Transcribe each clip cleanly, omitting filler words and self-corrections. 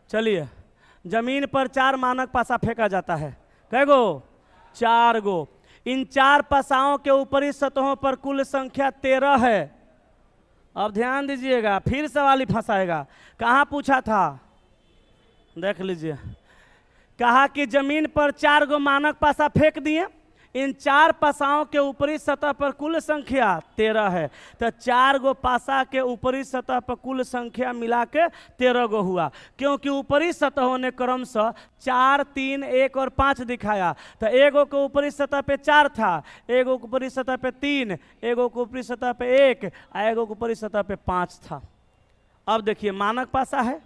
चलिए, जमीन पर 4 मानक पासा फेंका जाता है। कै गो? 4 गो। इन 4 पासाओं के ऊपरी सतहों पर कुल संख्या 13 है। अब ध्यान दीजिएगा, फिर सवाल ही फंसाएगा। कहाँ पूछा था, देख लीजिए। कहा कि जमीन पर 4 गो मानक पासा फेंक दिए, इन 4 पासाओं के ऊपरी सतह पर कुल संख्या 13 है। तो 4 गो पासा के ऊपरी सतह पर कुल संख्या मिला के 13 गो हुआ, क्योंकि ऊपरी सतहों ने क्रमशः 4, 3, 1 और 5 दिखाया। तो एगो के ऊपरी सतह पे 4 था, एगो के ऊपरी सतह पे 3, एगो के ऊपरी सतह पे 1, एगो के ऊपरी सतह पे 5 था। अब देखिए, मानक पासा है,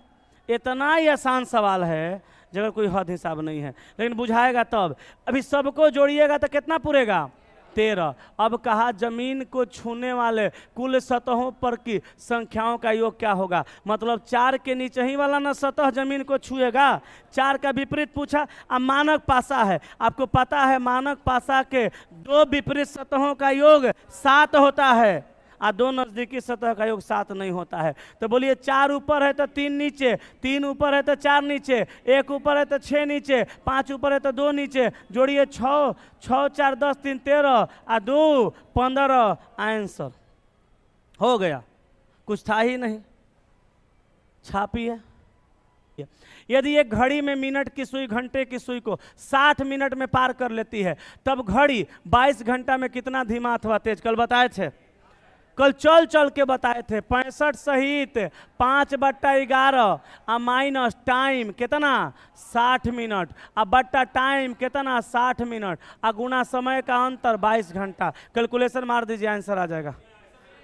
इतना ही आसान सवाल है जगह कोई हद हिसाब नहीं है, लेकिन बुझाएगा तब। अभी सबको जोड़िएगा तो कितना पूरेगा? 13। अब कहा जमीन को छूने वाले कुल सतहों पर की संख्याओं का योग क्या होगा? मतलब 4 के नीचे ही वाला ना सतह जमीन को छुएगा। 4 का विपरीत पूछा। अब मानक पासा है, आपको पता है मानक पासा के 2 विपरीत सतहों का योग 7 होता है, और 2 नजदीकी सतह का योग 7 नहीं होता है। तो बोलिए, 4 ऊपर है तो 3 नीचे, 3 ऊपर है तो 4 नीचे, 1 ऊपर है तो 6 नीचे, 5 ऊपर है तो 2 नीचे, जोड़िए 6, 6, 4, 10, 3, 13 और 2, 15। आंसर हो गया, कुछ था ही नहीं। छापिए। यदि एक घड़ी में मिनट की सुई घंटे की सुई को 60 मिनट में पार कर लेती है, तब घड़ी 22 घंटा में कितना धीमा अथवा तेज? कल बताए थे, कल चल चल के बताए थे। 65 सहित 5/11 और माइनस टाइम कितना? 60 मिनट, और बट्टा टाइम कितना? 60 मिनट, और गुना समय का अंतर 22 घंटा। कैलकुलेशन मार दीजिए, आंसर आ जाएगा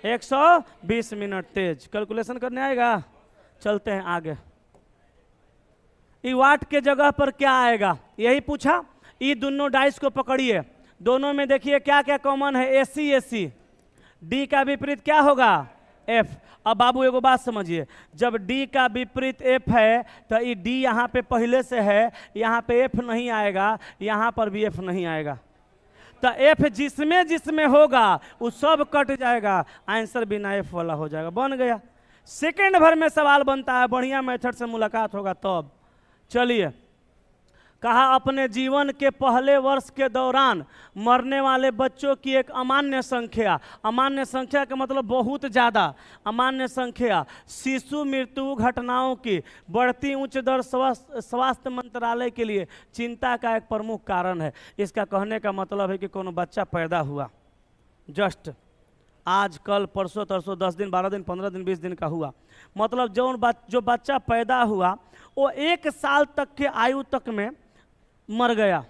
120 मिनट तेज। कैलकुलेशन करने आएगा? चलते हैं आगे। ई वाट के जगह पर क्या आएगा, यही पूछा। ये दोनों डाइस को पकड़िए, दोनों में देखिए क्या क्या कॉमन है। AC AC। डी का विपरीत क्या होगा? F। अब बाबू एगो बात समझिए, जब D का विपरीत F है तो ये D यहाँ पे पहले से है, यहाँ पे F नहीं आएगा, यहाँ पर भी F नहीं आएगा। तो F जिसमें जिसमें होगा वो सब कट जाएगा, आंसर बिना F वाला हो जाएगा। बन गया। सेकेंड भर में सवाल बनता है, बढ़िया मेथड से मुलाकात होगा तब। चलिए, कहा अपने जीवन के पहले वर्ष के दौरान मरने वाले बच्चों की एक अमान्य संख्या, अमान्य संख्या का मतलब बहुत ज़्यादा, अमान्य संख्या शिशु मृत्यु घटनाओं की बढ़ती उच्च दर स्वास्थ्य मंत्रालय के लिए चिंता का एक प्रमुख कारण है। इसका कहने का मतलब है कि कोनो बच्चा पैदा हुआ, जस्ट आज कल परसों तरसों 10 दिन 12 दिन 15 दिन 20 दिन का हुआ, मतलब जो बच्चा पैदा हुआ वो 1 साल तक के आयु तक में मर गया,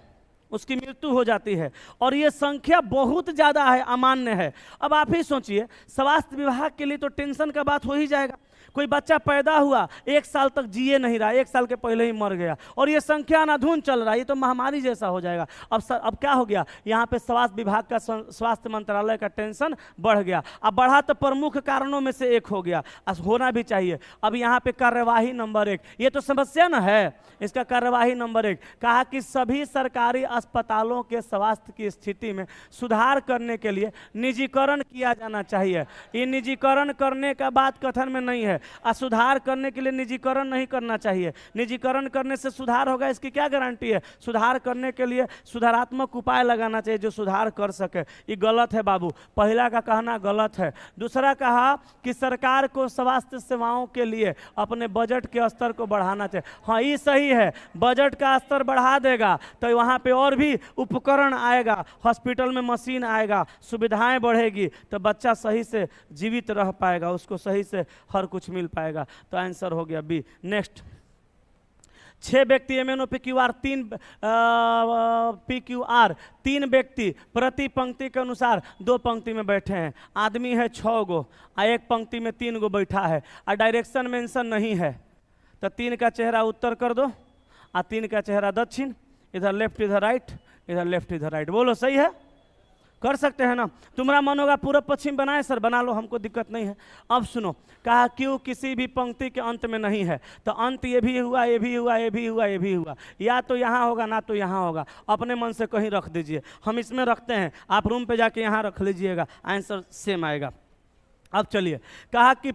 उसकी मृत्यु हो जाती है, और ये संख्या बहुत ज़्यादा है, अमान्य है। अब आप ही सोचिए, स्वास्थ्य विभाग के लिए तो टेंशन का बात हो ही जाएगा। कोई बच्चा पैदा हुआ 1 साल तक जिए नहीं रहा, 1 साल के पहले ही मर गया, और ये संख्या अनाधून चल रहा है, ये तो महामारी जैसा हो जाएगा। अब क्या हो गया, यहाँ पे स्वास्थ्य विभाग का, स्वास्थ्य मंत्रालय का टेंशन बढ़ गया। अब बढ़ा तो प्रमुख कारणों में से एक हो गया, होना भी चाहिए। अब यहाँ पे कार्यवाही नंबर 1, ये तो समस्या ना है, इसका कार्यवाही नंबर 1 कहा कि सभी सरकारी अस्पतालों के स्वास्थ्य की स्थिति में सुधार करने के लिए निजीकरण किया जाना चाहिए। ये निजीकरण करने का बात कथन में नहीं है, सुधार करने के लिए निजीकरण नहीं करना चाहिए। निजीकरण करने से सुधार होगा, इसकी क्या गारंटी है? सुधार करने के लिए सुधारात्मक उपाय लगाना चाहिए जो सुधार कर सके। ये गलत है बाबू, पहला का कहना गलत है। दूसरा कहा कि सरकार को स्वास्थ्य सेवाओं के लिए अपने बजट के स्तर को बढ़ाना चाहिए। हाँ, ये सही है, बजट का स्तर बढ़ा देगा तो वहाँ पे और भी उपकरण आएगा, हॉस्पिटल में मशीन आएगा, सुविधाएं बढ़ेगी, तो बच्चा सही से जीवित रह पाएगा, उसको सही से हर कुछ मिल पाएगा। तो आंसर हो गया बी। नेक्स्ट, 6 व्यक्ति MNOPQR 3 व्यक्ति प्रति पंक्ति के अनुसार 2 पंक्ति में बैठे हैं। आदमी है 6 गो और एक पंक्ति में 3 गो बैठा है, और डायरेक्शन मेंशन नहीं है, तो 3 का चेहरा उत्तर कर दो और 3 का चेहरा दक्षिण, इधर लेफ्ट इधर राइट, इधर लेफ्ट इधर राइट। बोलो सही है? कर सकते हैं ना? तुम्हारा मन होगा पूर्व पश्चिम बनाए सर, बना लो, हमको दिक्कत नहीं है। अब सुनो, कहा क्यों किसी भी पंक्ति के अंत में नहीं है, तो अंत ये भी हुआ, ये भी हुआ, ये भी हुआ, ये भी हुआ, या तो यहाँ होगा ना तो यहाँ होगा, अपने मन से कहीं रख दीजिए। हम इसमें रखते हैं, आप रूम पे जाके यहाँ रख लीजिएगा, आंसर सेम आएगा। अब चलिए, कहा कि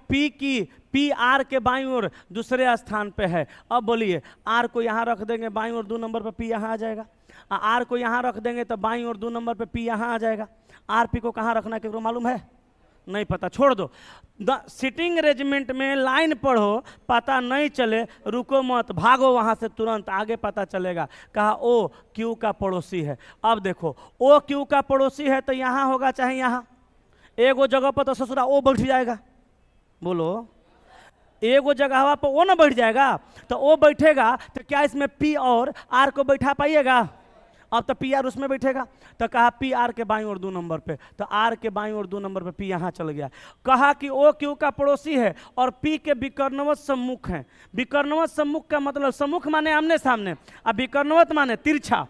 पी आर के बाईं ओर दूसरे स्थान पे है। अब बोलिए, आर को यहाँ रख देंगे बाईं ओर 2 नंबर पे पी यहाँ आ जाएगा, आर को यहाँ रख देंगे तो बाईं ओर 2 नंबर पे पी यहाँ आ जाएगा। आर पी को कहाँ रखना है, मालूम है? नहीं पता, छोड़ दो। सिटिंग अरेंजमेंट में लाइन पढ़ो, पता नहीं चले रुको मत, भागो वहाँ से तुरंत, आगे पता चलेगा। कहा ओ क्यू का पड़ोसी है। अब देखो, ओ क्यू का पड़ोसी है तो यहाँ होगा चाहे यहाँ, एगो जगह पर तो ससुरा ओ बैठ जाएगा। बोलो, एगो जगह पर ओ ना बैठ जाएगा, तो ओ बैठेगा तो क्या इसमें पी और आर को बैठा पाइएगा? अब तो पी आर उसमें बैठेगा। तो कहा पी आर के बाईं ओर 2 नंबर पे, तो आर के बाईं ओर 2 नंबर पे पी यहाँ चल गया। कहा कि ओ क्यू का पड़ोसी है और पी के विकर्णवत सम्मुख हैं। विकर्णवत सम्मुख का मतलब, सम्मुख माने आमने सामने, अब विकर्णवत माने तिरछा।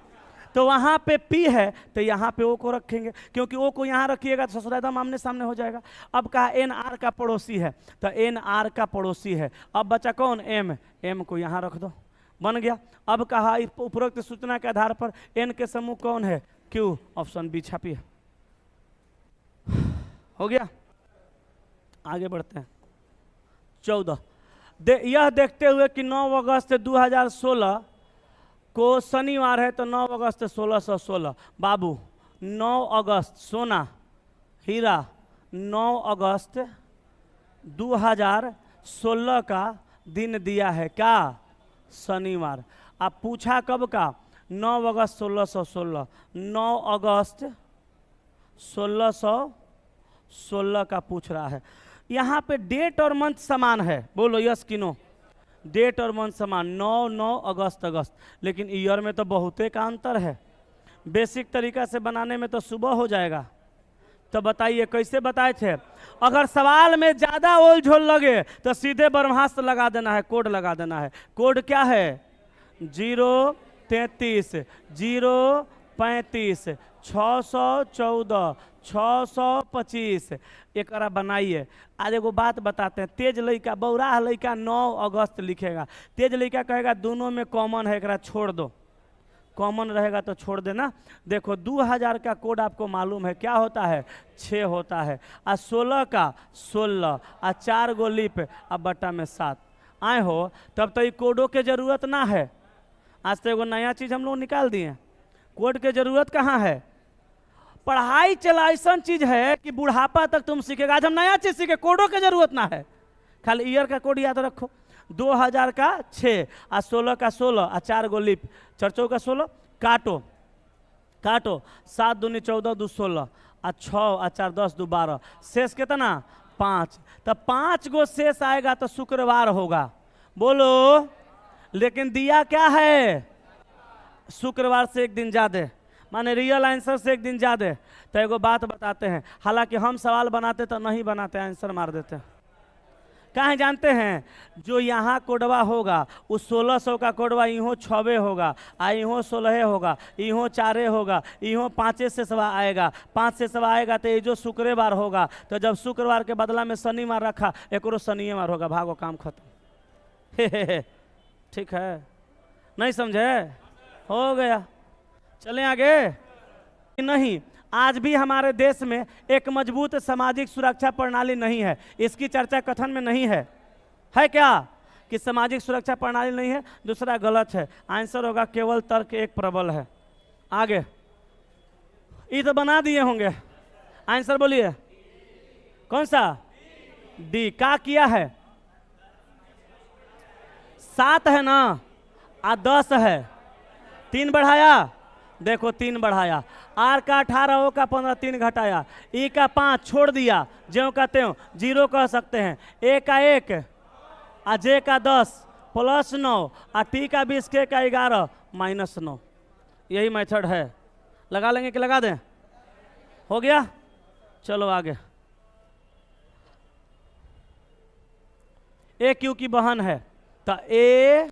तो वहाँ पे पी है तो यहाँ पे ओ को रखेंगे, क्योंकि ओ को यहाँ रखिएगा तो ससुरा एकदम आमने सामने हो जाएगा। अब कहा एन आर का पड़ोसी है, तो एन आर का पड़ोसी है। अब बचा कौन? एम। एम को यहाँ रख दो, बन गया। अब कहा उपरोक्त सूचना के आधार पर एन के समूह कौन है? क्यू। ऑप्शन बी छापिए। हो गया, आगे बढ़ते हैं। 14 यह देखते हुए कि 9 अगस्त 2016 को शनिवार है, तो 9 अगस्त 1616। बाबू 9 अगस्त सोना हीरा 9 अगस्त 2016 का दिन दिया है क्या? शनिवार। अब पूछा कब का? 9 अगस्त 1616। 9 अगस्त 1616 का पूछ रहा है। यहाँ पे डेट और मंथ समान है, बोलो यस कि नो? डेट और मंथ समान, 9 अगस्त अगस्त, लेकिन ईयर में तो बहुते का अंतर है। बेसिक तरीका से बनाने में तो सुबह हो जाएगा। तो बताइए कैसे बताए थे? अगर सवाल में ज्यादा ओल झोल लगे तो सीधे ब्रह्मास्त्र लगा देना है, कोड लगा देना है। कोड क्या है? 033 035 614 625। एक बनाइए। आज एगो बात बताते हैं, तेज लड़का बौरा लड़का 9 अगस्त लिखेगा, तेज लड़का कहेगा दोनों में कॉमन है, एकरा छोड़ दो। कॉमन रहेगा तो छोड़ देना। देखो 2000 का कोड आपको मालूम है क्या होता है? 6 होता है, और 16 का 16, और 4 गो लीप, अब बट्टा में 7 आए हो, तब तो ये कोडों के जरूरत ना है। आज तो एगो नया चीज हम लोग निकाल दिए, कोड के जरूरत कहाँ है? पढ़ाई चला ऐसा चीज है कि बुढ़ापा तक तुम सीखेगा। आज हम नया चीज सीखे, कोडों की जरूरत ना है, खाली ईयर का कोड याद रखो। 2000 का 6, और 16 का 16, और 4 गो लीप, 4 का 16, काटो काटो, 7 दूनी 14 2 16, और 6 और 4 10 2 12, शेष कितना? 5। तो 5 गो शेष आएगा तो शुक्रवार होगा। बोलो, लेकिन दिया क्या है? शुक्रवार से एक दिन ज्यादा, माने रियल आंसर से एक दिन ज्यादा। तो एगो बात बताते हैं, हालांकि हम सवाल बनाते तो नहीं बनाते, आंसर मार देते हैं। कहाँ जानते हैं? जो यहाँ कोडवा होगा उस 1600 का कोडवा इहो 6 होगा, आ इहो 16 होगा, इहो 4 होगा, इहो 5 से सवा आएगा, 5 से सवा आएगा तो ये जो शुक्रवार होगा। तो जब शुक्रवार के बदला में शनिवार रखा, एक शनिवार होगा, भागो काम खत्म। ठीक है, नहीं समझे? हो गया, चलें आगे। नहीं, आज भी हमारे देश में एक मजबूत सामाजिक सुरक्षा प्रणाली नहीं है। इसकी चर्चा कथन में नहीं है। है क्या कि सामाजिक सुरक्षा प्रणाली नहीं है? दूसरा गलत है, आंसर होगा केवल तर्क एक प्रबल है। आगे ये तो बना दिए होंगे, आंसर बोलिए कौन सा? डी। क्या किया है? 7 है ना, आ 10 है, 3 बढ़ाया, देखो 3 बढ़ाया, आर का 18, ओ का 15, 3 घटाया, ई का 5 छोड़ दिया, ज्यों का त्यों 0 कह सकते हैं, ए का 1, आ जे का 10 प्लस 9, आ टी का 20, के का 11 माइनस 9। यही मेथड है। लगा लेंगे कि लगा दें? हो गया, चलो आगे। ए क्यू की बहन है, तो ए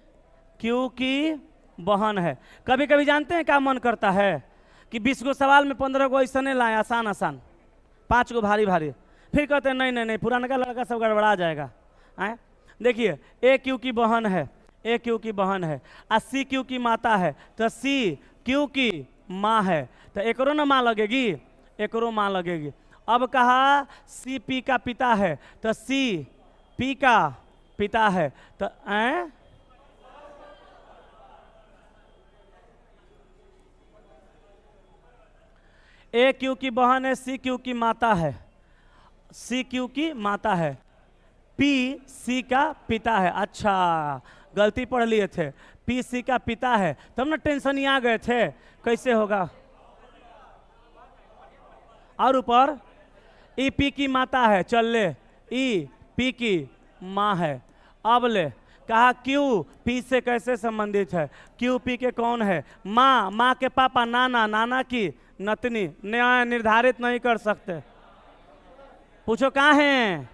क्यू की बहन है। कभी कभी जानते हैं क्या मन करता है कि 20 गो सवाल में 15 गो ऐसा लाए, आसान आसान, 5 गो भारी भारी, फिर कहते हैं नहीं नहीं नहीं, पुराना का लड़का सब गड़बड़ा जाएगा। आए देखिए, ए क्यू की बहन है, ए क्यू की बहन है, और सी क्यू की माता है, तो सी क्यू की माँ है, तो एकरो ना माँ लगेगी, एकरो माँ लगेगी। अब कहा सी पी का पिता है, तो सी पी का पिता है, तो ए क्यू की बहन है, सी क्यू की माता है, सी क्यू की माता है, पी सी का पिता है। अच्छा गलती पढ़ लिए थे, पी सी का पिता है, तब ना टेंशन ही आ गए थे कैसे होगा। और ऊपर ई पी की माता है, चल ले, ई पी की माँ है। अब ले कहा क्यू पी से कैसे संबंधित है, क्यू पी के कौन है, माँ, माँ के पापा, नाना, नाना की नतनी, न्याय निर्धारित नहीं कर सकते। पूछो कहाँ हैं,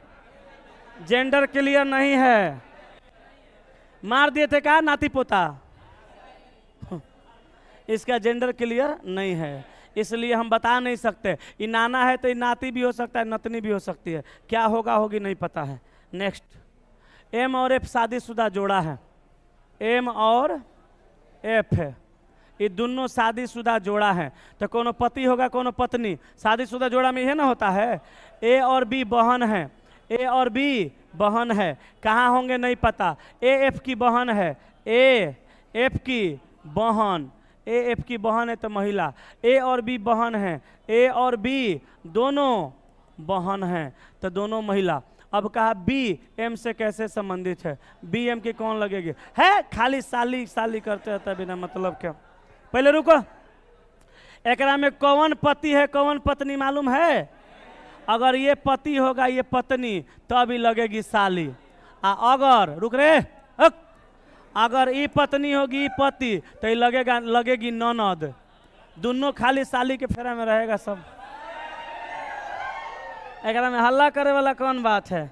जेंडर क्लियर नहीं है, मार दिए थे कहा नाती पोता, इसका जेंडर क्लियर नहीं है, इसलिए हम बता नहीं सकते। ये नाना है तो ये नाती भी हो सकता है, नतनी भी हो सकती है, क्या होगा होगी नहीं पता है। नेक्स्ट, एम और एफ शादीशुदा जोड़ा है, एम और एफ है, ये दोनों शादीशुदा जोड़ा है, तो कोनो पति होगा कोनो पत्नी, शादीशुदा जोड़ा में यह ना होता है। ए और बी बहन है, ए और बी बहन है, कहाँ होंगे नहीं पता, ए एफ की बहन है, ए एफ की बहन, ए एफ की बहन है तो महिला, ए और बी बहन है, ए और बी दोनों बहन हैं तो दोनों महिला। अब कहा बी एम से कैसे संबंधित है, बी एम की कौन लगेगी, है खाली साली साली करते रहता है बिना मतलब क्या। पहले रुको, एकरा में कौन पति है कौन पत्नी मालूम है, अगर ये पति होगा ये पत्नी तब ही लगेगी साली, अगर रुक रे अगर ये पत्नी होगी ये पति तो ये लगेगी ननद, दोनों खाली साली के फेरा में रहेगा सब। एकरा में हल्ला करे वाला कौन बात है।